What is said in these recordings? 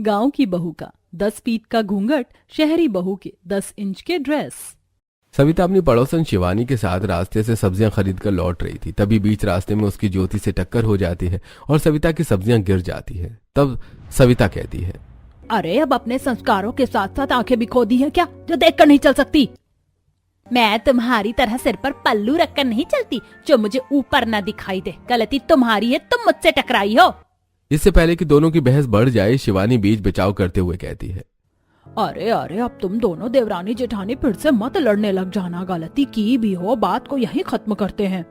गांव की बहू का 10 फीट का घूंघट, शहरी बहू के 10 इंच के ड्रेस। सविता अपनी पड़ोसन शिवानी के साथ रास्ते से सब्जियां खरीद कर लौट रही थी। तभी बीच रास्ते में उसकी ज्योति से टक्कर हो जाती है और सविता की सब्जियां गिर जाती है। तब सविता कहती है, अरे अब अपने संस्कारों के साथ साथ आंखें भी खो दी है क्या, जो देखकर नहीं चल सकती? मैं तुम्हारी तरह सिर पर पल्लू रखकर नहीं चलती जो मुझे ऊपर न दिखाई दे। गलती तुम्हारी है, तुम मुझसे टकराई हो। इससे पहले कि दोनों की बहस बढ़ जाए, शिवानी बीच बचाव करते हुए कहती है, अरे अरे अब तुम दोनों देवरानी जेठानी फिर से मत लड़ने लग जाना। गलती की भी हो, बात को यहीं खत्म करते हैं।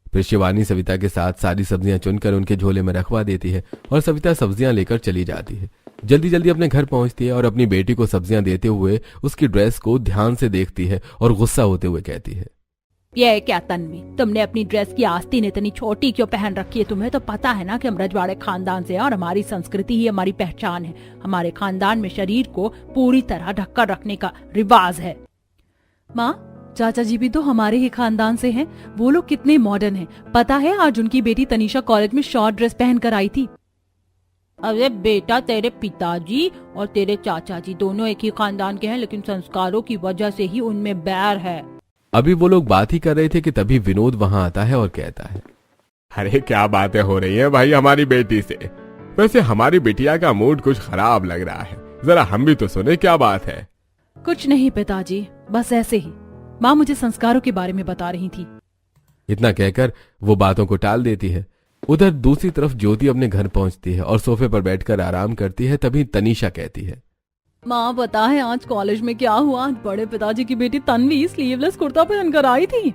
फिर शिवानी सविता के साथ सारी सब्जियां चुनकर उनके झोले में रखवा देती है और सविता सब्जियां लेकर चली जाती है। जल्दी जल्दी अपने घर पहुंचती है और अपनी बेटी को सब्जियां देते हुए उसकी ड्रेस को ध्यान से देखती है और गुस्सा होते हुए कहती है, ये क्या तन्वी, तुमने अपनी ड्रेस की आस्तीन इतनी छोटी क्यों पहन रखी है? तुम्हें तो पता है ना कि हम रजवाड़े खानदान से हैं और हमारी संस्कृति ही हमारी पहचान है। हमारे खानदान में शरीर को पूरी तरह ढककर रखने का रिवाज है। माँ, चाचा जी भी तो हमारे ही खानदान से हैं। वो लोग कितने मॉडर्न हैं। पता है आज उनकी बेटी तनीषा कॉलेज में शॉर्ट ड्रेस पहन कर आई थी। अरे बेटा, तेरे पिताजी और तेरे चाचा जी दोनों एक ही खानदान के हैं, लेकिन संस्कारों की वजह से ही उनमें बैर है। अभी वो लोग बात ही कर रहे थे कि तभी विनोद वहां आता है और कहता है, अरे क्या बातें हो रही हैं भाई हमारी बेटी से। वैसे हमारी बिटिया का मूड कुछ खराब लग रहा है, जरा हम भी तो सुने क्या बात है। कुछ नहीं पिताजी, बस ऐसे ही। माँ मुझे संस्कारों के बारे में बता रही थी। इतना कहकर वो बातों को टाल देती है। उधर दूसरी तरफ ज्योति अपने घर पहुंचती है और सोफे पर बैठकर आराम करती है। तभी तनीषा कहती है, माँ पता है आज कॉलेज में क्या हुआ? बड़े पिताजी की बेटी तन्वी स्लीवलेस कुर्ता पहनकर आई थी।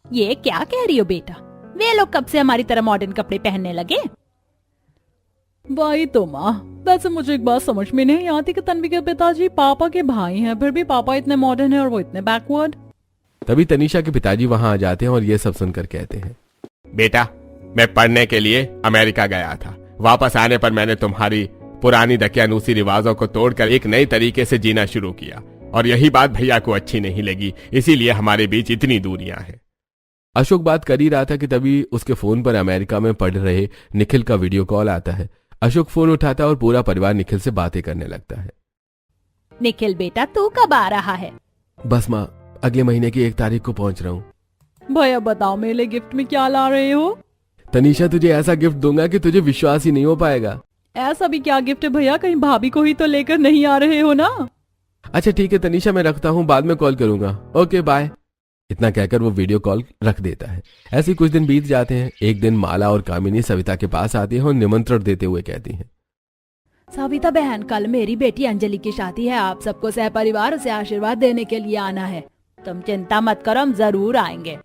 ये क्या कह रही हो बेटा? वे लोग कब से हमारी तरह मॉडर्न कपड़े पहनने लगे? भाई तो माँ, वैसे मुझे एक बात समझ में नहीं आती कि तन्वी के पिताजी पापा के भाई हैं, फिर भी पापा इतने मॉडर्न है और वो इतने बैकवर्ड। तभी तनीषा के पिताजी वहां आ जाते हैं और ये सब सुनकर कहते हैं, बेटा, मैं पढ़ने के लिए अमेरिका गया था। वापस आने पर मैंने तुम्हारी पुरानी दकियानूसी रिवाजों को तोड़कर एक नई तरीके से जीना शुरू किया और यही बात भैया को अच्छी नहीं लगी, इसीलिए हमारे बीच इतनी दूरियां हैं। अशोक बात कर ही रहा था कि तभी उसके फोन पर अमेरिका में पढ़ रहे निखिल का वीडियो कॉल आता है। अशोक फोन उठाता है और पूरा परिवार निखिल से बातें करने लगता है। निखिल बेटा, तू कब आ रहा है? बस माँ, अगले महीने की 1 तारीख को पहुंच रहा हूँ। भैया बताओ मेरे लिए गिफ्ट में क्या ला रहे हो? तनीषा, तुझे ऐसा गिफ्ट दूंगा कि तुझे विश्वास ही नहीं हो पाएगा। ऐसा भी क्या गिफ्ट है भैया? कहीं भाभी को ही तो लेकर नहीं आ रहे हो ना? अच्छा ठीक है तनीषा, मैं रखता हूँ, बाद में कॉल करूंगा। Okay bye. इतना कहकर वो वीडियो कॉल रख देता है। ऐसे ही कुछ दिन बीत जाते हैं। एक दिन माला और कामिनी सविता के पास आती है और निमंत्रण देते हुए कहती हैं, सविता बहन, कल मेरी बेटी अंजलि की शादी है। आप सबको सहपरिवार उसे आशीर्वाद देने के लिए आना है। तुम चिंता मत करो, हम जरूर आएंगे।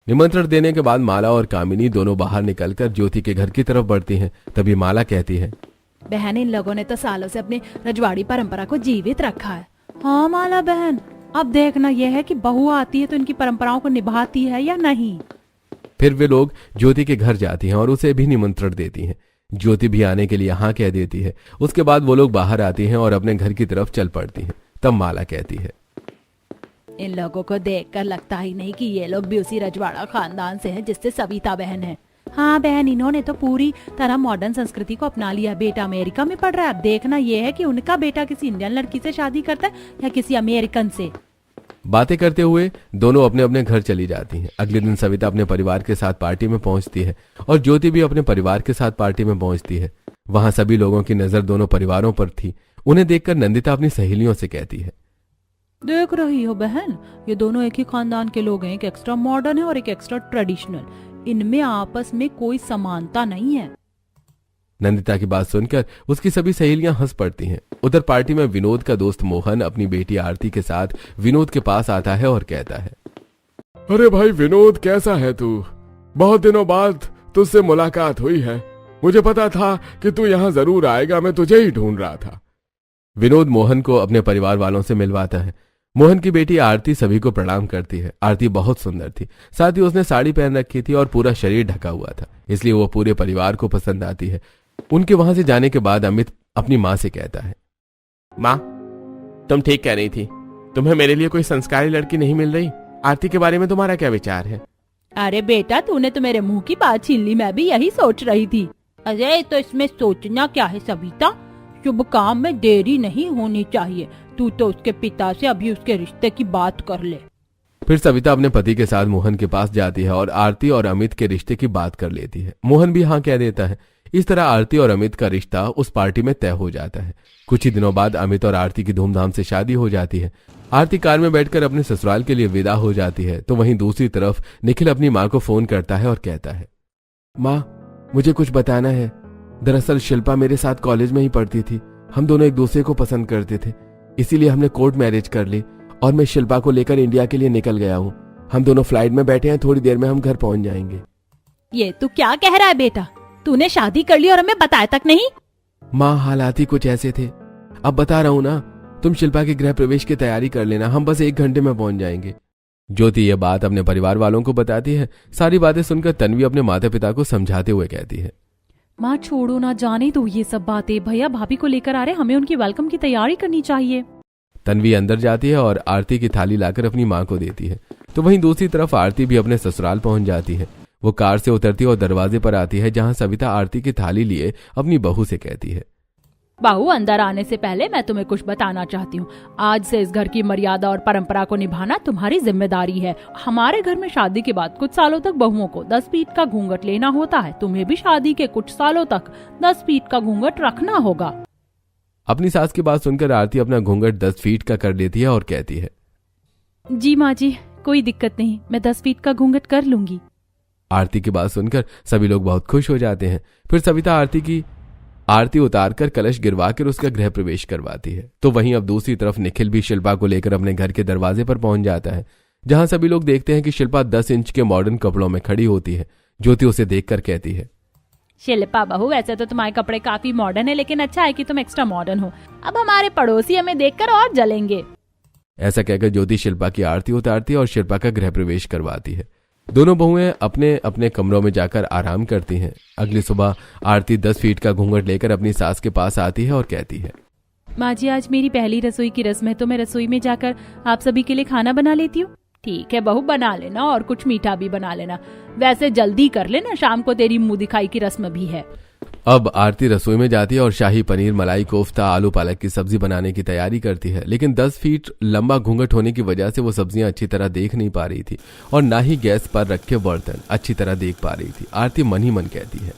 निमंत्रण देने के बाद माला और कामिनी दोनों बाहर निकलकर ज्योति के घर की तरफ बढ़ती हैं। तभी माला कहती है, बहन, इन लोगों ने तो सालों से अपनी रजवाड़ी परंपरा को जीवित रखा है। हाँ माला बहन, अब देखना यह है कि बहू आती है तो इनकी परंपराओं को निभाती है या नहीं। फिर वे लोग ज्योति के घर जाती हैं और उसे भी निमंत्रण देती हैं। ज्योति भी आने के लिए हाँ कह देती है। उसके बाद वो लोग बाहर आती हैं और अपने घर की तरफ चल पड़ती हैं। तब माला कहती है, इन लोगों को देखकर लगता ही नहीं कि ये लोग भी उसी रजवाड़ा खानदान से हैं जिससे सविता बहन है। हाँ बहन, इन्होंने तो पूरी तरह मॉडर्न संस्कृति को अपना लिया। बेटा अमेरिका में पढ़ रहा है, अब देखना यह है कि उनका बेटा किसी इंडियन लड़की से शादी करता है या किसी अमेरिकन से। बातें करते हुए दोनों अपने अपने घर चली जाती हैं। अगले दिन सविता अपने परिवार के साथ पार्टी में पहुंचती है और ज्योति भी अपने परिवार के साथ पार्टी में पहुंचती है। वहां सभी लोगों की नजर दोनों परिवारों पर थी। उन्हें देखकर नंदिता अपनी सहेलियों से कहती है, देख रही हो बहन, ये दोनों एक ही खानदान के लोग हैं। एक एक्स्ट्रा मॉडर्न है और एक एक्स्ट्रा ट्रेडिशनल। इनमें आपस में कोई समानता नहीं है। नंदिता की बात सुनकर उसकी सभी सहेलियां हंस पड़ती हैं। उधर पार्टी में विनोद का दोस्त मोहन अपनी बेटी आरती के साथ विनोद के पास आता है और कहता है, अरे भाई विनोद, कैसा है तू? बहुत दिनों बाद तुझसे मुलाकात हुई है। मुझे पता था कि तू यहाँ जरूर आएगा, मैं तुझे ही ढूंढ रहा था। विनोद मोहन को अपने परिवार वालों से मिलवाता है। मोहन की बेटी आरती सभी को प्रणाम करती है। आरती बहुत सुंदर थी, साथ ही उसने साड़ी पहन रखी थी और पूरा शरीर ढका हुआ था, इसलिए वो पूरे परिवार को पसंद आती है। उनके वहां से जाने के बाद अमित अपनी माँ से कहता है, माँ, तुम ठीक कह रही थी, तुम्हें मेरे लिए कोई संस्कारी लड़की नहीं मिल रही। आरती के बारे में तुम्हारा क्या विचार है? अरे बेटा, तूने तो मेरे मुंह की बात छीन ली। मैं भी यही सोच रही थी। अरे तो इसमें सोचना क्या है सविता, शुभ काम में देरी नहीं होनी चाहिए। तू तो उसके पिता से अभी उसके रिश्ते की बात कर ले। फिर सविता अपने पति के साथ मोहन के पास जाती है और आरती और अमित के रिश्ते की बात कर लेती है। मोहन भी हाँ कह देता है। इस तरह आरती और अमित का रिश्ता उस पार्टी में तय हो जाता है। कुछ ही दिनों बाद अमित और आरती की धूमधाम से शादी हो जाती है। आरती कार में बैठकर अपने ससुराल के लिए विदा हो जाती है तो वहीं दूसरी तरफ निखिल अपनी माँ को फोन करता है और कहता है, माँ मुझे कुछ बताना है। दरअसल शिल्पा मेरे साथ कॉलेज में ही पढ़ती थी। हम दोनों एक दूसरे को पसंद करते थे, इसीलिए हमने कोर्ट मैरिज कर ली और मैं शिल्पा को लेकर इंडिया के लिए निकल गया हूँ। हम दोनों फ्लाइट में बैठे हैं, थोड़ी देर में हम घर पहुंच जाएंगे। ये तू क्या कह रहा है बेटा? तूने शादी कर ली और हमें बताया तक नहीं? माँ हालात ही कुछ ऐसे थे। अब बता रहा हूँ ना, तुम शिल्पा के गृह प्रवेश की तैयारी कर लेना, हम बस 1 घंटे में पहुंच जाएंगे। ज्योति ये बात अपने परिवार वालों को बताती है। सारी बातें सुनकर तन्वी अपने माता पिता को समझाते हुए कहती है, माँ छोड़ो ना, जाने दो ये सब बातें। भैया भाभी को लेकर आ रहे, हमें उनकी वेलकम की तैयारी करनी चाहिए। तन्वी अंदर जाती है और आरती की थाली लाकर अपनी माँ को देती है। तो वहीं दूसरी तरफ आरती भी अपने ससुराल पहुंच जाती है। वो कार से उतरती है और दरवाजे पर आती है जहां सविता आरती की थाली लिए अपनी बहू से कहती है, बहू अंदर आने से पहले मैं तुम्हें कुछ बताना चाहती हूँ। आज से इस घर की मर्यादा और परंपरा को निभाना तुम्हारी जिम्मेदारी है। हमारे घर में शादी के बाद कुछ सालों तक बहुओं को 10 फीट का घूंघट लेना होता है। तुम्हें भी शादी के कुछ सालों तक 10 फीट का घूंघट रखना होगा। अपनी सास की बात सुनकर आरती अपना घूंघट 10 फीट का कर लेती है और कहती है, जी माँ जी, कोई दिक्कत नहीं, मैं 10 फीट का घूंघट कर लूंगी। आरती की बात सुनकर सभी लोग बहुत खुश हो जाते हैं। फिर सविता आरती उतारकर कलश गिरवाकर उसका गृह प्रवेश करवाती है। तो वहीं अब दूसरी तरफ निखिल भी शिल्पा को लेकर अपने घर के दरवाजे पर पहुंच जाता है जहां सभी लोग देखते हैं कि शिल्पा 10 इंच के मॉडर्न कपड़ों में खड़ी होती है। ज्योति उसे देखकर कहती है, शिल्पा बहू, वैसे तो तुम्हारे कपड़े काफी मॉडर्न है, लेकिन अच्छा है कि तुम एक्स्ट्रा मॉडर्न हो। अब हमारे पड़ोसी हमें देखकर और जलेंगे। ऐसा कहकर ज्योति शिल्पा की आरती उतारती है और शिल्पा का गृह प्रवेश करवाती है। दोनों बहुएं अपने अपने कमरों में जाकर आराम करती हैं। अगली सुबह आरती 10 फीट का घूंघट लेकर अपनी सास के पास आती है और कहती है, माँ जी, आज मेरी पहली रसोई की रस्म है, तो मैं रसोई में जाकर आप सभी के लिए खाना बना लेती हूँ। ठीक है बहू, बना लेना और कुछ मीठा भी बना लेना। वैसे जल्दी कर लेना, शाम को तेरी मुंह दिखाई की रस्म भी है। अब आरती रसोई में जाती है और शाही पनीर, मलाई कोफ्ता, आलू पालक की सब्जी बनाने की तैयारी करती है। लेकिन 10 फीट लंबा घूंघट होने की वजह से वो सब्जियां अच्छी तरह देख नहीं पा रही थी और ना ही गैस पर रखे बर्तन अच्छी तरह देख पा रही थी। आरती मन ही मन कहती है,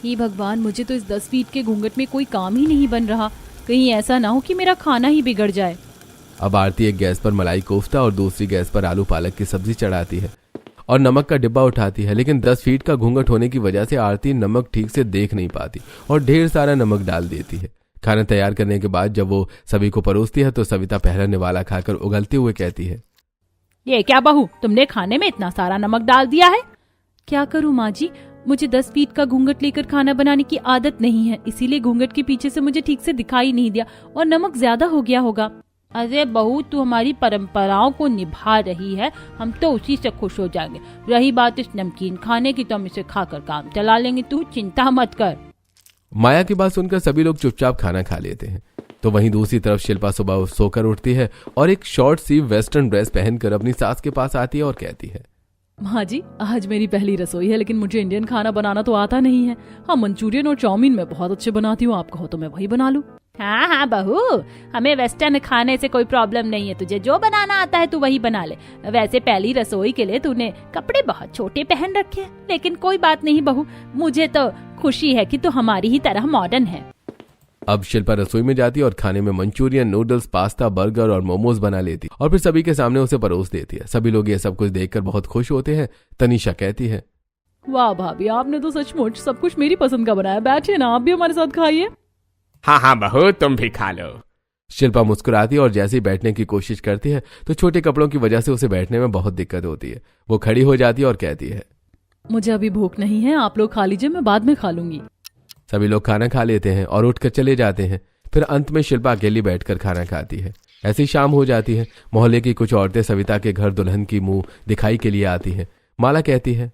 हे भगवान, मुझे तो इस 10 फीट के घूंघट में कोई काम ही नहीं बन रहा। कहीं ऐसा ना हो कि मेरा खाना ही बिगड़ जाए। अब आरती एक गैस पर मलाई कोफ्ता और दूसरी गैस पर आलू पालक की सब्जी चढ़ाती है और नमक का डिब्बा उठाती है। लेकिन 10 फीट का घूंघट होने की वजह से आरती नमक ठीक से देख नहीं पाती और ढेर सारा नमक डाल देती है। खाना तैयार करने के बाद जब वो सभी को परोसती है तो सविता पहला निवाला खाकर उगलते हुए कहती है, ये क्या बहू, तुमने खाने में इतना सारा नमक डाल दिया है? क्या करूँ माँ जी, मुझे 10 फीट का घूंघट लेकर खाना बनाने की आदत नहीं है, इसीलिए घूंघट के पीछे से मुझे ठीक से दिखाई नहीं दिया और नमक ज्यादा हो गया होगा। अरे बहू, तू हमारी परंपराओं को निभा रही है, हम तो उसी से खुश हो जाएंगे। रही बात इस नमकीन खाने की, तो हम इसे खाकर काम चला लेंगे, तू चिंता मत कर। माया की बात सुनकर सभी लोग चुपचाप खाना खा लेते हैं। तो वहीं दूसरी तरफ शिल्पा सुबह सोकर उठती है और एक शॉर्ट सी वेस्टर्न ड्रेस पहनकर अपनी सास के पास आती है और कहती है, माँ जी, आज मेरी पहली रसोई है, लेकिन मुझे इंडियन खाना बनाना तो आता नहीं है। हाँ, मंचूरियन और चाउमीन मैं बहुत अच्छे बनाती हूँ, आप कहो तो मैं वही बना लूँ। हाँ हाँ बहू, हमें वेस्टर्न खाने से कोई प्रॉब्लम नहीं है। तुझे जो बनाना आता है तू वही बना ले। वैसे पहली रसोई के लिए तूने कपड़े बहुत छोटे पहन रखे हैं, लेकिन कोई बात नहीं बहू, मुझे तो खुशी है कि तू हमारी ही तरह मॉडर्न है। अब शिल्पा रसोई में जाती है और खाने में मंचूरियन, नूडल्स, पास्ता, बर्गर और मोमोज बना लेती और फिर सभी के सामने उसे परोस देती है। सभी लोग ये सब कुछ देखकर बहुत खुश होते हैं। तनीषा कहती है, वाह भाभी, आपने तो सचमुच सब कुछ मेरी पसंद का बनाया। बैठिए ना, आप भी हमारे साथ खाइए। हाँ हाँ बहू, तुम भी खा लो। शिल्पा मुस्कुराती है और जैसे ही बैठने की कोशिश करती है तो छोटे कपड़ों की वजह से उसे बैठने में बहुत दिक्कत होती है। वो खड़ी हो जाती है और कहती है, मुझे अभी भूख नहीं है, आप लोग खा लीजिए, मैं बाद में खा लूंगी। सभी लोग खाना खा लेते हैं और उठकर चले जाते हैं। फिर अंत में शिल्पा अकेली बैठकर खाना खाती है। ऐसी शाम हो जाती है। मोहल्ले की कुछ औरतें सविता के घर दुल्हन की मुंह दिखाई के लिए आती हैं। माला कहती है,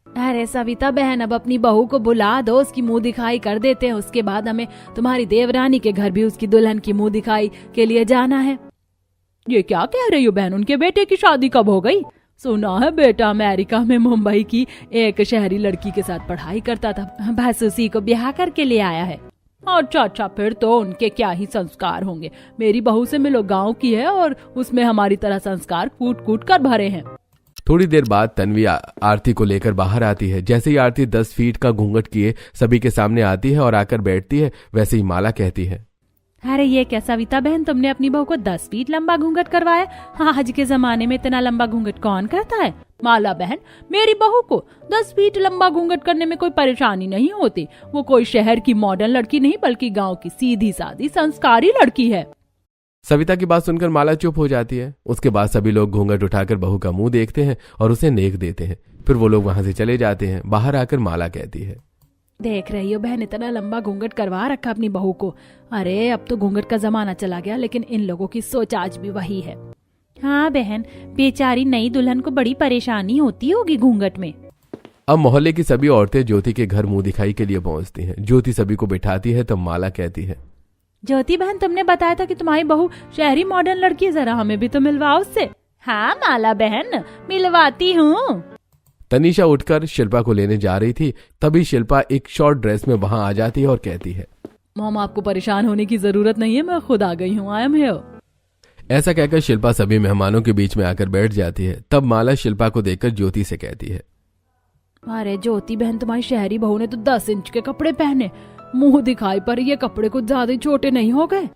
अरे सविता बहन, अब अपनी बहू को बुला दो, उसकी मुंह दिखाई कर देते हैं। उसके बाद हमें तुम्हारी देवरानी के घर भी उसकी दुल्हन की मुंह दिखाई के लिए जाना है। ये क्या कह रही हो बहन, उनके बेटे की शादी कब हो गई? सुना है बेटा अमेरिका में मुंबई की एक शहरी लड़की के साथ पढ़ाई करता था, बस उसी को ब्याह करके ले आया है। अच्छा अच्छा, फिर तो उनके क्या ही संस्कार होंगे। मेरी बहू से मिलो, गांव की है और उसमें हमारी तरह संस्कार कूट कूट कर भरे हैं। थोड़ी देर बाद तन्वी आरती को लेकर बाहर आती है। जैसे ही आरती 10 फीट का घूंघट किए सभी के सामने आती है और आकर बैठती है, वैसे ही माला कहती है, अरे ये क्या सविता बहन, तुमने अपनी बहू को 10 फीट लंबा घूंघट करवाया? हाँ, आज के जमाने में इतना लंबा घूंघट कौन करता है? माला बहन, मेरी बहू को 10 फीट लंबा घूंघट करने में कोई परेशानी नहीं होती। वो कोई शहर की मॉडर्न लड़की नहीं, बल्कि गांव की सीधी सादी संस्कारी लड़की है। सविता की बात सुनकर माला चुप हो जाती है। उसके बाद सभी लोग घूंघट उठाकर बहू का मुंह देखते हैं और उसे नेक देते हैं। फिर वो लोग वहां से चले जाते हैं। बाहर आकर माला कहती है, देख रही हो बहन, इतना लंबा घूंघट करवा रखा अपनी बहू को। अरे अब तो घूंघट का जमाना चला गया, लेकिन इन लोगों की सोच आज भी वही है। हाँ बहन, बेचारी नई दुल्हन को बड़ी परेशानी होती होगी घूंघट में। अब मोहल्ले की सभी औरतें ज्योति के घर मुंह दिखाई के लिए पहुंचती हैं। ज्योति सभी को बिठाती है तब माला कहती है, ज्योति बहन, तुमने बताया था कि तुम्हारी बहू शहरी मॉडर्न लड़की है, जरा हमें भी तो मिलवाओ उससे। हाँ माला बहन, मिलवाती हूँ। तनीषा उठकर शिल्पा को लेने जा रही थी, तभी शिल्पा एक शॉर्ट ड्रेस में वहां आ जाती है और कहती है, मॉम आपको परेशान होने की जरूरत नहीं है, मैं खुद आ गई हूँ, आई एम हियर। ऐसा कहकर शिल्पा सभी मेहमानों के बीच में आकर बैठ जाती है। तब माला शिल्पा को देखकर ज्योति से कहती है, अरे ज्योति बहन, तुम्हारी शहरी बहू ने तो 10 इंच के कपड़े पहने, मुंह दिखाई पर ये कपड़े कुछ ज्यादा ही छोटे नहीं हो गए?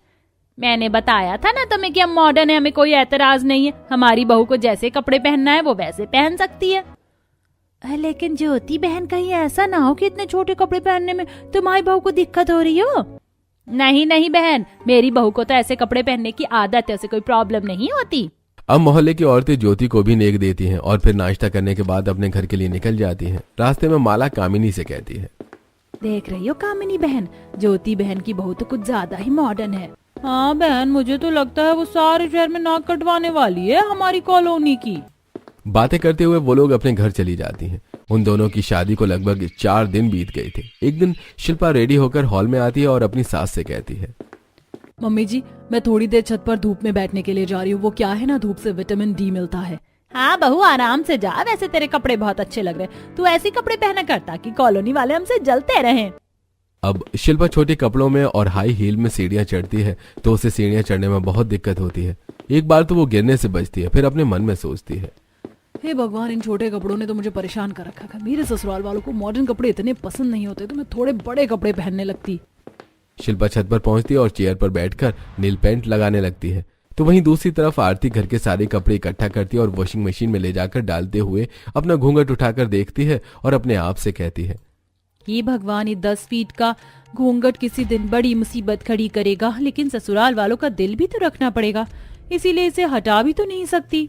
मैंने बताया था ना तुम्हें कि हम मॉडर्न है, हमें कोई एतराज नहीं है। हमारी बहू को जैसे कपड़े पहनना है वो वैसे पहन सकती है। लेकिन ज्योति बहन, कहीं ऐसा ना हो कि इतने छोटे कपड़े पहनने में तुम्हारी बहू को दिक्कत हो रही हो। नहीं नहीं बहन, मेरी बहू को तो ऐसे कपड़े पहनने की आदत है, उसे कोई प्रॉब्लम नहीं होती। अब मोहल्ले की औरतें ज्योति को भी नेक देती हैं और फिर नाश्ता करने के बाद अपने घर के लिए निकल जाती हैं। रास्ते में माला कामिनी से कहती है, देख रही हो कामिनी बहन, ज्योति बहन की बहू तो कुछ ज्यादा ही मॉडर्न है। हाँ बहन, मुझे तो लगता है वो सारे शहर में नाक कटवाने वाली है हमारी कॉलोनी की। बातें करते हुए वो लोग अपने घर चली जाती हैं। उन दोनों की शादी को लगभग 4 दिन बीत गए थे। एक दिन शिल्पा रेडी होकर हॉल में आती है और अपनी सास से कहती है, मम्मी जी, मैं थोड़ी देर छत पर धूप में बैठने के लिए जा रही हूँ। वो क्या है ना, धूप से विटामिन डी मिलता है। हाँ बहू, आराम से जा, वैसे तेरे कपड़े बहुत अच्छे लग रहे, तू ऐसे कपड़े पहना कर ताकि कॉलोनी वाले हमसे जलते रहें। अब शिल्पा छोटे कपड़ों में और हाई हील में सीढ़ियां चढ़ती है तो उसे सीढ़ियां चढ़ने में बहुत दिक्कत होती है। एक बार तो वो गिरने से बचती है, फिर अपने मन में सोचती है, हे भगवान, इन छोटे कपड़ों ने तो मुझे परेशान कर रखा है। मेरे ससुराल वालों को मॉडर्न कपड़े इतने पसंद नहीं होते, तो मैं थोड़े बड़े कपड़े पहनने लगती। शिल्पा छत पर पहुंचती है और चेयर पर बैठकर नील पेंट लगाने लगती है। तो वहीं दूसरी तरफ आरती घर के सारे कपड़े इकट्ठा करती है और वॉशिंग मशीन में ले जाकर डालते हुए अपना घूंघट उठाकर देखती है और अपने आप से कहती है, ये भगवान, ये 10 फीट का घूंघट किसी दिन बड़ी मुसीबत खड़ी करेगा, लेकिन ससुराल वालों का दिल भी तो रखना पड़ेगा, इसीलिए इसे हटा भी तो नहीं सकती।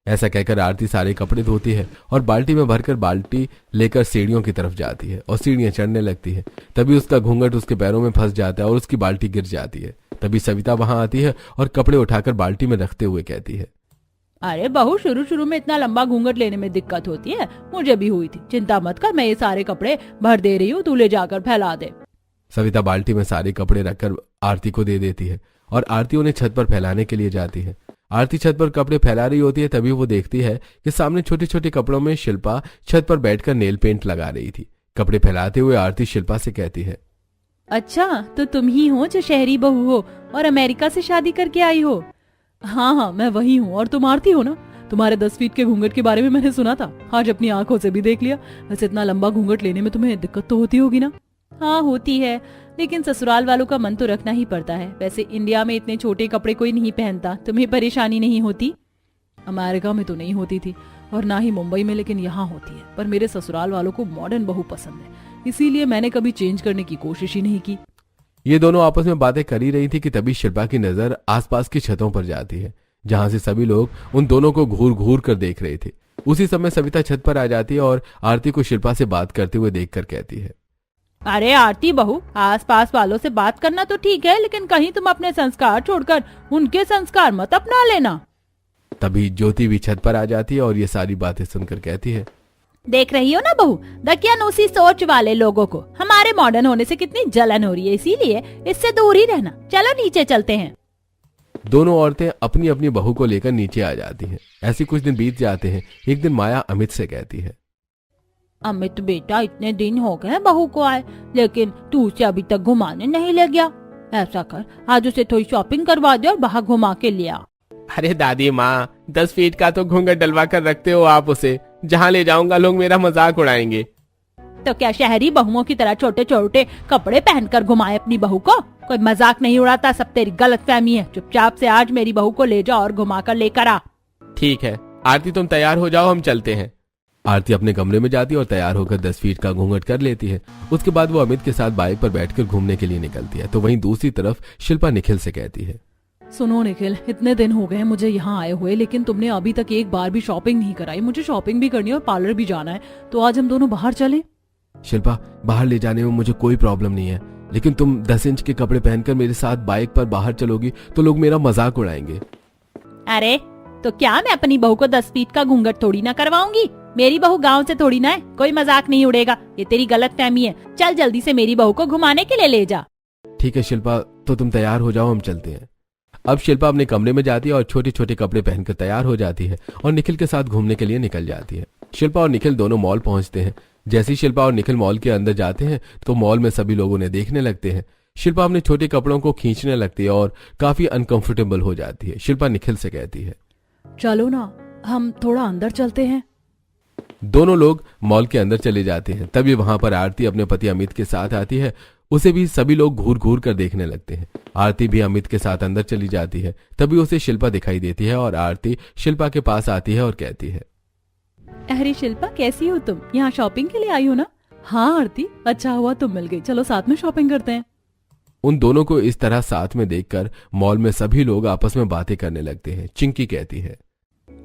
ऐसा कहकर आरती सारे कपड़े धोती है और बाल्टी में भरकर बाल्टी लेकर सीढ़ियों की तरफ जाती है और सीढ़ियां चढ़ने लगती है। तभी उसका घूंघट उसके पैरों में फंस जाता है और उसकी बाल्टी गिर जाती है। तभी सविता वहां आती है और कपड़े उठाकर बाल्टी में रखते हुए कहती है, अरे बहू, शुरू में इतना लंबा घूंघट लेने में दिक्कत होती है, मुझे भी हुई थी। चिंता मत कर, मैं ये सारे कपड़े भर दे रही हूँ, तू ले जाकर फैला दे। सविता बाल्टी में सारे कपड़े रखकर आरती को दे देती है और आरती उन्हें छत पर फैलाने के लिए जाती है। आरती छत पर कपड़े फैला रही होती है, तभी वो देखती है कि सामने छोटे छोटे कपड़ों में शिल्पा छत पर बैठकर नेल पेंट लगा रही थी। कपड़े फैलाते हुए आरती शिल्पा से कहती है, अच्छा, तो तुम ही हो जो शहरी बहू हो और अमेरिका से शादी करके आई हो? हाँ, मैं वही हूँ। और तुम आरती हो ना? तुम्हारे 10 फीट के घूंघट के बारे में मैंने सुना था, आज अपनी आंखों से भी देख लिया। वैसे इतना लंबा घूंघट लेने में तुम्हें दिक्कत तो होती होगी ना? हाँ होती है, लेकिन ससुराल वालों का मन तो रखना ही पड़ता है। वैसे इंडिया में इतने छोटे कपड़े कोई नहीं पहनता, तुम्हें परेशानी नहीं होती? अमेरिका में तो नहीं होती थी और ना ही मुंबई में, लेकिन यहाँ होती है। पर मेरे ससुराल वालों को मॉडर्न बहू पसंद है, इसीलिए मैंने कभी चेंज करने की कोशिश ही नहीं की। ये दोनों आपस में बातें कर ही रही थी कि तभी शिल्पा की नजर आसपास की छतों पर जाती है, जहां से सभी लोग उन दोनों को घूर घूर कर देख रहे थे। उसी समय सविता छत पर आ जाती है और आरती को शिल्पा से बात करते हुए देखकर कहती है, अरे आरती बहू, आसपास वालों से बात करना तो ठीक है, लेकिन कहीं तुम अपने संस्कार छोड़कर उनके संस्कार मत अपना लेना। तभी ज्योति भी छत पर आ जाती है और ये सारी बातें सुनकर कहती है, देख रही हो ना बहू, दकियानूसी सोच वाले लोगों को हमारे मॉडर्न होने से कितनी जलन हो रही है, इसीलिए इससे दूर ही रहना। चलो नीचे चलते हैं। दोनों औरतें अपनी अपनी बहू को लेकर नीचे आ जाती हैं। ऐसे कुछ दिन बीत जाते हैं। एक दिन माया अमित से कहती है, अमित बेटा, इतने दिन हो गए बहू को आए, लेकिन तू उसे अभी तक घुमाने नहीं ले गया। ऐसा कर, आज उसे थोड़ी शॉपिंग करवा दे और बाहर घुमा के ले आ। अरे दादी माँ, 10 फीट का तो घूंघट डलवा कर रखते हो आप उसे। जहाँ ले जाऊंगा लोग मेरा मजाक उड़ाएंगे। तो क्या शहरी बहुओं की तरह छोटे छोटे कपड़े पहनकर घुमाए अपनी बहू को? कोई मजाक नहीं उड़ाता, सब तेरी गलतफहमी है। चुपचाप से आज मेरी बहू को ले जाओ और घुमा कर लेकर आ। ठीक है आरती, तुम तैयार हो जाओ, हम चलते हैं। आरती अपने कमरे में जाती है और तैयार होकर 10 फीट का घूंघट कर लेती है। उसके बाद वो अमित के साथ बाइक पर बैठकर घूमने के लिए निकलती है। तो वहीं दूसरी तरफ शिल्पा निखिल से कहती है, सुनो निखिल, इतने दिन हो गए मुझे यहाँ आए हुए, लेकिन तुमने अभी तक एक बार भी शॉपिंग नहीं कराई। मुझे शॉपिंग भी करनी है और पार्लर भी जाना है, तो आज हम दोनों बाहर चलें। शिल्पा, बाहर ले जाने में मुझे कोई प्रॉब्लम नहीं है, लेकिन तुम 10 इंच के कपड़े पहनकर मेरे साथ बाइक पर बाहर चलोगी तो लोग मेरा मजाक उड़ाएंगे। अरे तो क्या मैं अपनी बहू को 10 फीट का घूंघट थोड़ी ना करवाऊंगी? मेरी बहू गांव से थोड़ी ना है, कोई मजाक नहीं उड़ेगा। ये तेरी गलतफहमी है। चल जल्दी से मेरी बहू को घुमाने के लिए ले जा। ठीक है शिल्पा, तो तुम तैयार हो जाओ, हम चलते हैं। अब शिल्पा अपने कमरे में जाती है और छोटे छोटे कपड़े पहनकर तैयार हो जाती है और निखिल के साथ घूमने के लिए निकल जाती है। शिल्पा और निखिल दोनों मॉल पहुंचते हैं। जैसे ही शिल्पा और निखिल मॉल के अंदर जाते हैं तो मॉल में सभी लोग उन्हें देखने लगते हैं। शिल्पा अपने छोटे कपड़ों को खींचने लगती है और काफी अनकंफर्टेबल हो जाती है। शिल्पा निखिल से कहती है, चलो ना, हम थोड़ा अंदर चलते हैं। दोनों लोग मॉल के अंदर चले जाते हैं। तभी वहां पर आरती अपने पति अमित के साथ आती है। उसे भी सभी लोग घूर घूर कर देखने लगते हैं। आरती भी अमित के साथ अंदर चली जाती है। तभी उसे शिल्पा दिखाई देती है और आरती शिल्पा के पास आती है और कहती है, अरे शिल्पा, कैसी हो तुम? यहाँ शॉपिंग के लिए आई हो ना? हाँ आरती, अच्छा हुआ तुम मिल गई, चलो साथ में शॉपिंग करते हैं। उन दोनों को इस तरह साथ में देखकर मॉल में सभी लोग आपस में बातें करने लगते हैं। चिंकी कहती है,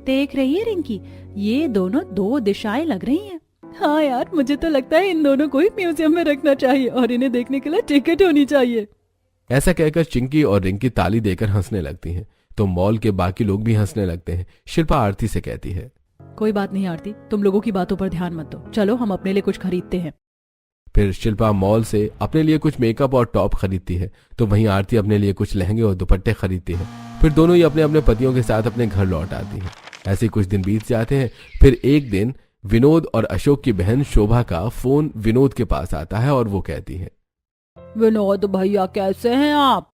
देख रही है रिंकी, ये दोनों दो दिशाएं लग रही हैं। हाँ यार, मुझे तो लगता है इन दोनों को ही म्यूजियम में रखना चाहिए और इन्हें देखने के लिए टिकट होनी चाहिए। ऐसा कहकर चिंकी और रिंकी ताली देकर हंसने लगती हैं। तो मॉल के बाकी लोग भी हंसने लगते हैं। शिल्पा आरती से कहती है, कोई बात नहीं आरती, तुम लोगों की बातों पर ध्यान मत दो, चलो हम अपने लिए कुछ खरीदते हैं। फिर शिल्पा मॉल से अपने लिए कुछ मेकअप और टॉप खरीदती है। तो वहीं आरती अपने लिए कुछ लहंगे और दुपट्टे खरीदती है। फिर दोनों ही अपने अपने पतियों के साथ अपने घर लौट आती हैं। ऐसे कुछ दिन बीत जाते हैं। फिर एक दिन विनोद और अशोक की बहन शोभा का फोन विनोद के पास आता है और वो कहती है, विनोद भैया कैसे हैं आप?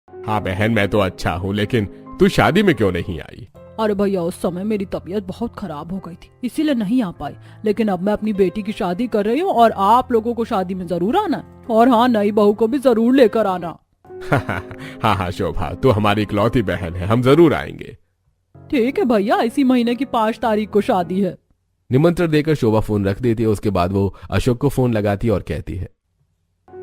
हाँ बहन, मैं तो अच्छा हूँ, लेकिन तू शादी में क्यों नहीं आई? अरे भैया, उस समय मेरी तबीयत बहुत खराब हो गई थी, इसीलिए नहीं आ पाई। लेकिन अब मैं अपनी बेटी की शादी कर रही हूँ और आप लोगों को शादी में जरूर आना, और हाँ, नई बहू को भी जरूर लेकर आना। हाँ हाँ शोभा, तू हमारी इकलौती बहन है, हम जरूर आएंगे। ठीक है भैया, इसी महीने की 5 तारीख को शादी है। निमंत्रण देकर शोभा फोन रख देती है। उसके बाद वो अशोक को फोन लगाती है और कहती है,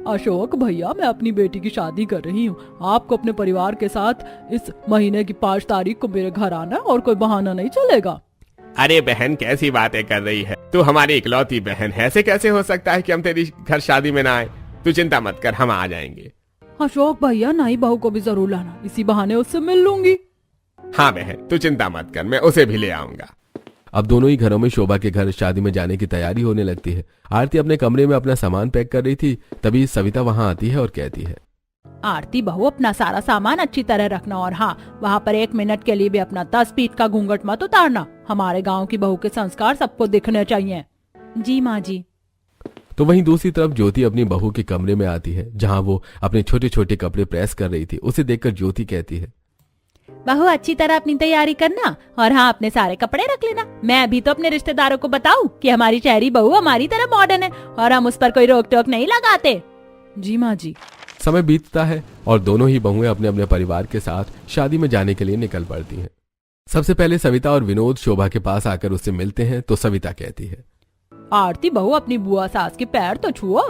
अशोक भैया, मैं अपनी बेटी की शादी कर रही हूँ। आपको अपने परिवार के साथ इस महीने की 5 तारीख को मेरे घर आना है और कोई बहाना नहीं चलेगा। अरे बहन, कैसी बातें कर रही है? तू हमारी इकलौती बहन है, ऐसे कैसे हो सकता है कि हम तेरी घर शादी में ना आए? तू चिंता मत कर, हम आ जाएंगे। अशोक भैया, नई बहू को भी जरूर लाना, इसी बहाने उससे मिल लूंगी। हाँ बहन, तू चिंता मत कर, मैं उसे भी ले आऊंगा। अब दोनों ही घरों में शोभा के घर शादी में जाने की तैयारी होने लगती है। आरती अपने कमरे में अपना सामान पैक कर रही थी। तभी सविता वहां आती है और कहती है, आरती बहू, अपना सारा सामान अच्छी तरह रखना, और हाँ, वहाँ पर 1 मिनट के लिए भी अपना 10 फीट का घूंघट मत उतारना। हमारे गांव की बहू के संस्कार सबको दिखने चाहिए। जी माँ जी। तो वहीं दूसरी तरफ ज्योति अपनी बहू के कमरे में आती है, जहां वो अपने छोटे छोटे कपड़े प्रेस कर रही थी। उसे देखकर ज्योति कहती है, बहू, अच्छी तरह अपनी तैयारी करना, और हाँ, अपने सारे कपड़े रख लेना। मैं अभी तो अपने रिश्तेदारों को बताऊं कि हमारी शहरी बहू हमारी तरह मॉडर्न है और हम उस पर कोई रोक टोक नहीं लगाते। जी माँ जी। समय बीतता है और दोनों ही बहुएं अपने अपने परिवार के साथ शादी में जाने के लिए निकल पड़ती हैं। सबसे पहले सविता और विनोद शोभा के पास आकर उससे मिलते हैं। तो सविता कहती है, आरती बहू, अपनी बुआ सास के पैर तो छुओ।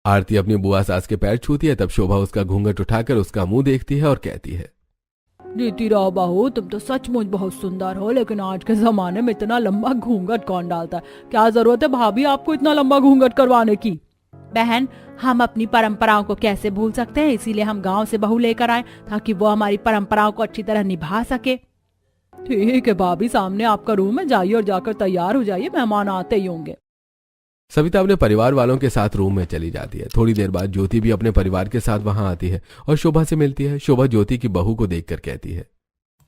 आरती अपनी बुआ सास के पैर छूती है। तब शोभा उसका घूंघट उठाकर उसका मुंह देखती है और कहती है, जीती रहो बहू, तुम तो सचमुच बहुत सुंदर हो, लेकिन आज के जमाने में इतना लंबा घूंघट कौन डालता है? क्या जरूरत है भाभी आपको इतना लंबा घूंघट करवाने की? बहन, हम अपनी परंपराओं को कैसे भूल सकते हैं? इसीलिए हम गांव से बहू लेकर आए ताकि वो हमारी परंपराओं को अच्छी तरह निभा सके। ठीक है भाभी, सामने आपका रूम है, जाइए और जाकर तैयार हो जाइए, मेहमान आते ही होंगे। सविता अपने परिवार वालों के साथ रूम में चली जाती है। थोड़ी देर बाद ज्योति भी अपने परिवार के साथ वहां आती है और शोभा से मिलती है। शोभा ज्योति की बहू को देखकर कहती है,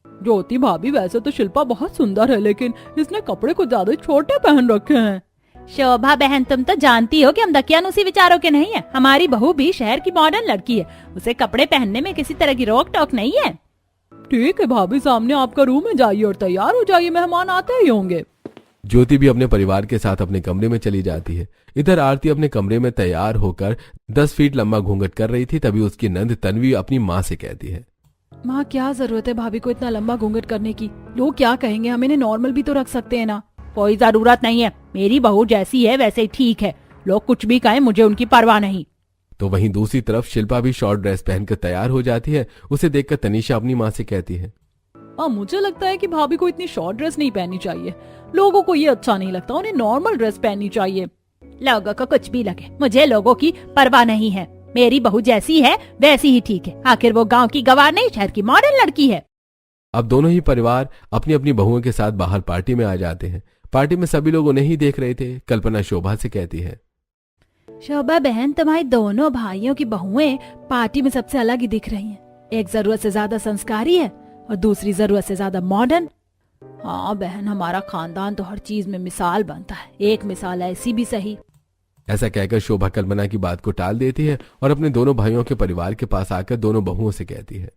ज्योति भाभी, वैसे तो शिल्पा बहुत सुंदर है, लेकिन इसने कपड़े कुछ ज्यादा छोटे पहन रखे हैं। शोभा बहन, तुम तो जानती हो कि हम दकियानुसी विचारों के नहीं है। हमारी बहू भी शहर की मॉडर्न लड़की है, उसे कपड़े पहनने में किसी तरह की रोक टोक नहीं है। ठीक है भाभी, सामने आपका रूम है, जाइए और तैयार हो जाइए, मेहमान आते ही होंगे। ज्योति भी अपने परिवार के साथ अपने कमरे में चली जाती है। इधर आरती अपने कमरे में तैयार होकर 10 फीट लंबा घूंघट कर रही थी। तभी उसकी नंद तन्वी अपनी माँ से कहती है, माँ क्या जरूरत है भाभी को इतना लंबा घूंघट करने की? लोग क्या कहेंगे? हम इन्हें नॉर्मल भी तो रख सकते हैं ना। कोई जरूरत नहीं है, मेरी बहू जैसी है वैसे ही ठीक है। लोग कुछ भी कहें, मुझे उनकी परवाह नहीं। तो वहीं दूसरी तरफ शिल्पा भी शॉर्ट ड्रेस पहनकर तैयार हो जाती है। उसे देखकर तनीषा अपनी माँ से कहती है, मुझे लगता है कि भाभी को इतनी शॉर्ट ड्रेस नहीं पहननी चाहिए। लोगों को ये अच्छा नहीं लगता, उन्हें नॉर्मल ड्रेस पहननी चाहिए। लोगों को कुछ भी लगे, मुझे लोगों की परवाह नहीं है। मेरी बहू जैसी है वैसी ही ठीक है। आखिर वो गांव की गवार नहीं, शहर की मॉडर्न लड़की है। अब दोनों ही परिवार अपनी अपनी बहुओं के साथ बाहर पार्टी में आ जाते हैं। पार्टी में सभी लोग उन्हें ही देख रहे थे। कल्पना शोभा से कहती है, शोभा बहन, तुम्हारी दोनों भाइयों की बहुएं पार्टी में सबसे अलग ही दिख रही हैं। एक जरूरत से ज्यादा संस्कारी है और दूसरी जरूरत से ज्यादा मॉडर्न। हाँ बहन, हमारा खानदान तो हर चीज में मिसाल बनता है, एक मिसाल ऐसी भी सही। ऐसा कहकर शोभा कल्पना की बात को टाल देती है और अपने दोनों भाइयों के परिवार के पास आकर दोनों बहुओं से कहती है,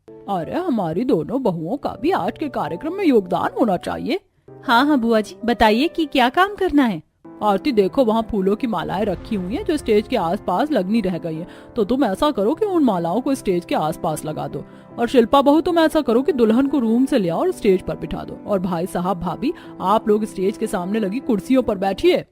अरे हमारी दोनों बहुओं का भी आज के कार्यक्रम में योगदान होना चाहिए। हाँ हाँ बुआ जी, बताइए कि क्या काम करना है। आरती देखो, वहाँ फूलों की मालाएं रखी हुई हैं जो स्टेज के आसपास लगनी रह गई हैं। तो तुम ऐसा करो कि उन मालाओं को स्टेज के आसपास लगा दो। और शिल्पा बहू, तुम ऐसा करो कि दुल्हन को रूम से ले आओ और स्टेज पर बिठा दो। और भाई साहब भाभी, आप लोग स्टेज के सामने लगी कुर्सियों पर बैठिए।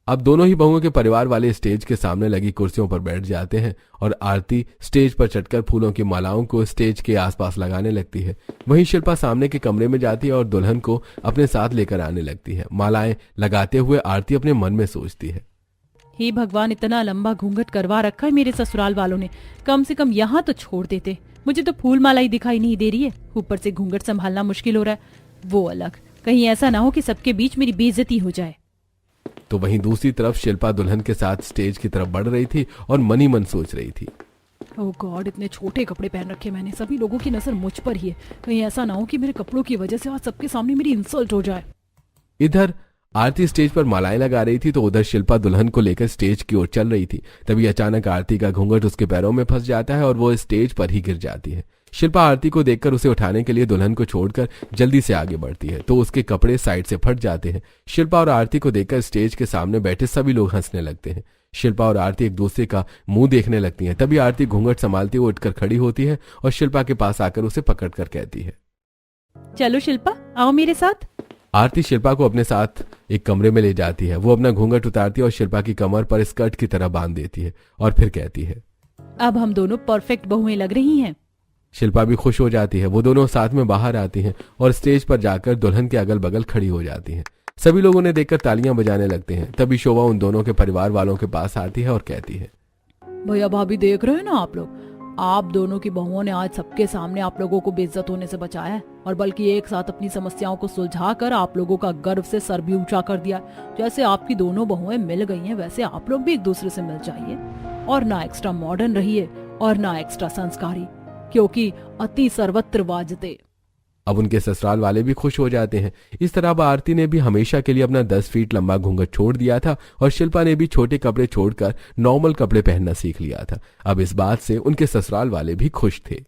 अब दोनों ही बहुओं के परिवार वाले स्टेज के सामने लगी कुर्सियों पर बैठ जाते हैं और आरती स्टेज पर चढ़कर फूलों की मालाओं को स्टेज के आसपास लगाने लगती है। वहीं शिल्पा सामने के कमरे में जाती है और दुल्हन को अपने साथ लेकर आने लगती है। मालाएं लगाते हुए आरती अपने मन में सोचती है, हे भगवान, इतना लंबा घूंघट करवा रखा है मेरे ससुराल वालों ने, कम से कम यहाँ तो छोड़ देते। मुझे तो फूल माला ही दिखाई नहीं दे रही है, ऊपर से घूंघट संभालना मुश्किल हो रहा है। वो अलग, कहीं ऐसा ना हो कि सबके बीच मेरी बेइज्जती हो जाए। तो वहीं दूसरी तरफ शिल्पा दुल्हन के साथ स्टेज की तरफ बढ़ रही थी और मन ही मन सोच रही थी, ओह गॉड, इतने छोटे कपड़े पहन रखे मैंने, सभी लोगों की नजर मुझ पर ही है। कहीं ऐसा ना हो कि मेरे कपड़ों की वजह से आज सबके सामने मेरी इंसल्ट हो जाए। इधर आरती स्टेज पर मालाएं लगा रही थी तो उधर शिल्पा दुल्हन को लेकर स्टेज की ओर चल रही थी। तभी अचानक आरती का घूंघट उसके पैरों में फंस जाता है और वो स्टेज पर ही गिर जाती है। शिल्पा आरती को देखकर उसे उठाने के लिए दुल्हन को छोड़कर जल्दी से आगे बढ़ती है तो उसके कपड़े साइड से फट जाते हैं। शिल्पा और आरती को देखकर स्टेज के सामने बैठे सभी लोग हंसने लगते हैं। शिल्पा और आरती एक दूसरे का मुंह देखने लगती हैं। तभी आरती घूंघट संभालती हुई उठकर खड़ी होती है और शिल्पा के पास आकर उसे पकड़कर कहती है, चलो शिल्पा, आओ मेरे साथ। आरती शिल्पा को अपने साथ एक कमरे में ले जाती है। वो अपना घूंघट उतारती है और शिल्पा की कमर पर स्कर्ट की तरह बांध देती है और फिर कहती है, अब हम दोनों परफेक्ट बहुएं लग रही हैं। शिल्पा भी खुश हो जाती है। वो दोनों साथ में बाहर आती हैं और स्टेज पर जाकर दुल्हन के अगल बगल खड़ी हो जाती हैं। सभी लोग उन्हें देखकर तालियां बजाने लगते हैं। तभी शोभा उन दोनों के परिवार वालों के पास आती है और कहती है, भैया भाभी देख रहे हैं ना आप लोग, आप दोनों की बहुओं ने आज सबके सामने आप लोगों को बेइज्जत होने से बचाया है और बल्कि एक साथ अपनी समस्याओं को सुलझाकर आप लोगों का गर्व से सर भी ऊंचा कर दिया। जैसे आपकी दोनों बहुएं मिल गई हैं वैसे आप लोग भी एक दूसरे से मिल जाइए और ना एक्स्ट्रा मॉडर्न रहिए और ना एक्स्ट्रा संस्कारी, क्योंकि अति सर्वत्र वाजते। अब उनके ससुराल वाले भी खुश हो जाते हैं। इस तरह अब आरती ने भी हमेशा के लिए अपना 10 फीट लंबा घूंघट छोड़ दिया था और शिल्पा ने भी छोटे कपड़े छोड़कर नॉर्मल कपड़े पहनना सीख लिया था। अब इस बात से उनके ससुराल वाले भी खुश थे।